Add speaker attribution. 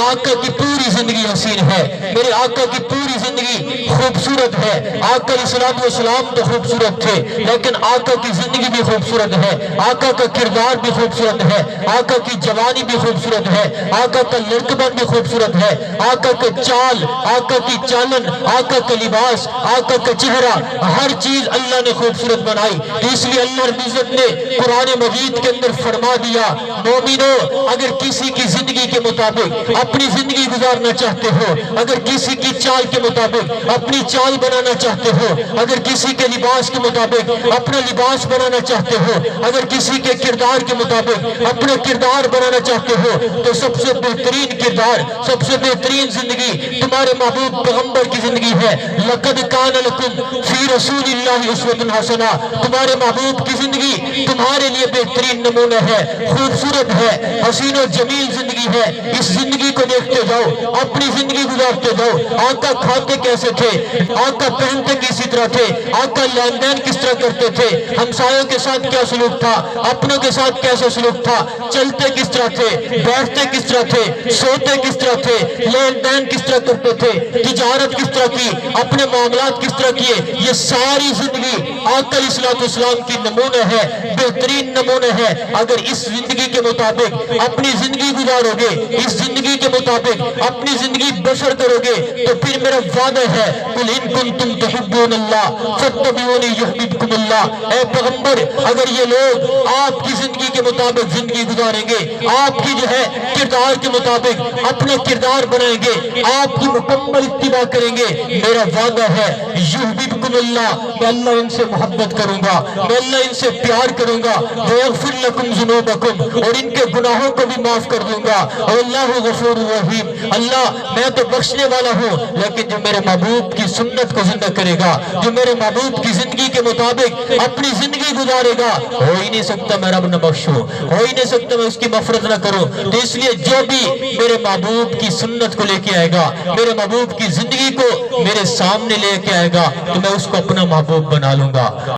Speaker 1: آقا کی پوری زندگی حسین ہے، میرے آقا کی پوری زندگی خوبصورت ہے۔ آقا علیہ الصلوۃ والسلام تو خوبصورت تھے، لیکن آقا کی زندگی بھی خوبصورت ہے، آقا کا کردار بھی خوبصورت ہے، آقا کی جوانی بھی خوبصورت ہے، آقا کا لڑکپن بھی خوبصورت ہے، آقا کا چال، آقا کی چالن، آقا کا لباس، آقا کا چہرہ، ہر چیز اللہ نے خوبصورت بنائی۔ اس لیے اللہ رب العزت نے قرآن مجید کے اندر فرما دیا، مومنو اگر کسی کی زندگی کے مطابق اپنی زندگی گزارنا چاہتے ہو، اگر کسی کی چال کے مطابق اپنی چال بنانا چاہتے ہو، اگر کسی کے لباس کے مطابق اپنا لباس بنانا چاہتے ہو، اگر کسی کے کردار کے مطابق اپنا کردار بنانا چاہتے ہو، تو سب سے بہترین کردار، سب سے بہترین زندگی تمہارے محبوب پیغمبر کی زندگی ہے۔ لَقَدْ كَانَ لَكُمْ فِي رَسُولِ اللَّهِ أُسْوَةٌ حَسَنَةٌ، تمہارے محبوب کی زندگی تمہارے لیے بہترین نمونہ ہے، خوبصورت ہے، حسین و جمیل زندگی ہے۔ اس زندگی کو دیکھتے جاؤ، اپنی زندگی گزارتے جاؤ۔ آقا کھاتے کیسے تھے، آقا پہنتے کسی طرح تھے، آقا لین دین کس طرح کرتے تھے، ہمسایوں کے ساتھ کیا سلوک تھا، اپنوں کے ساتھ کیسا سلوک تھا، چلتے کس طرح تھے، بیٹھتے کس طرح تھے، سوتے کس طرح تھے، لین دین کس طرح کرتے تھے، تجارت کس طرح کی، اپنے معاملات کس طرح کیے، یہ ساری زندگی آقا علیہ الصلوۃ والسلام کی نمونہ ہے، بہترین نمونہ ہے۔ اگر اس زندگی کے مطابق اپنی زندگی گزارو گے، اس زندگی کے مطابق اپنی زندگی بسر کرو گے، تو پھر میرا وعدہ ہے، قُلْ إِن كُنتُمْ تُحِبُّونَ اللَّهَ فَاتَّبِعُونِي يُحْبِبْكُمُ اللَّهُ۔ اے پیغمبر اگر یہ لوگ آپ کی زندگی کے مطابق زندگی گزاریں گے، آپ کی جو ہے کردار کے مطابق اپنا کردار بنائیں گے، آپ کی مکمل اتباع کریں گے، میرا وعدہ ہے یحببکم اللہ، میں اللہ ان سے محبت کروں گا، میں اللہ ان سے پیار کروں گا، ویغفر لکم ذنوبکم، اور ان کے گناہوں کو بھی معاف کر دوں گا، اور اللہ غفور رحیم، اللہ میں تو بخشنے والا ہوں، لیکن جو میرے محبوب کی سنت کو زندہ کرے گا، جو میرے محبوب کی زندگی کے مطابق اپنی زندگی گزارے گا، ہو ہی نہیں سکتا میں رب نہ بخشوں، ہو ہی نہیں سکتا میں اس کی مغفرت نہ کروں۔ تو اس لیے جو بھی میرے محبوب کی سنت کو لے کے آئے گا، میرے محبوب کی زندگی کو میرے سامنے لے کے آئے گا، تو میں اس کو اپنا محبوب بنا لوں گا۔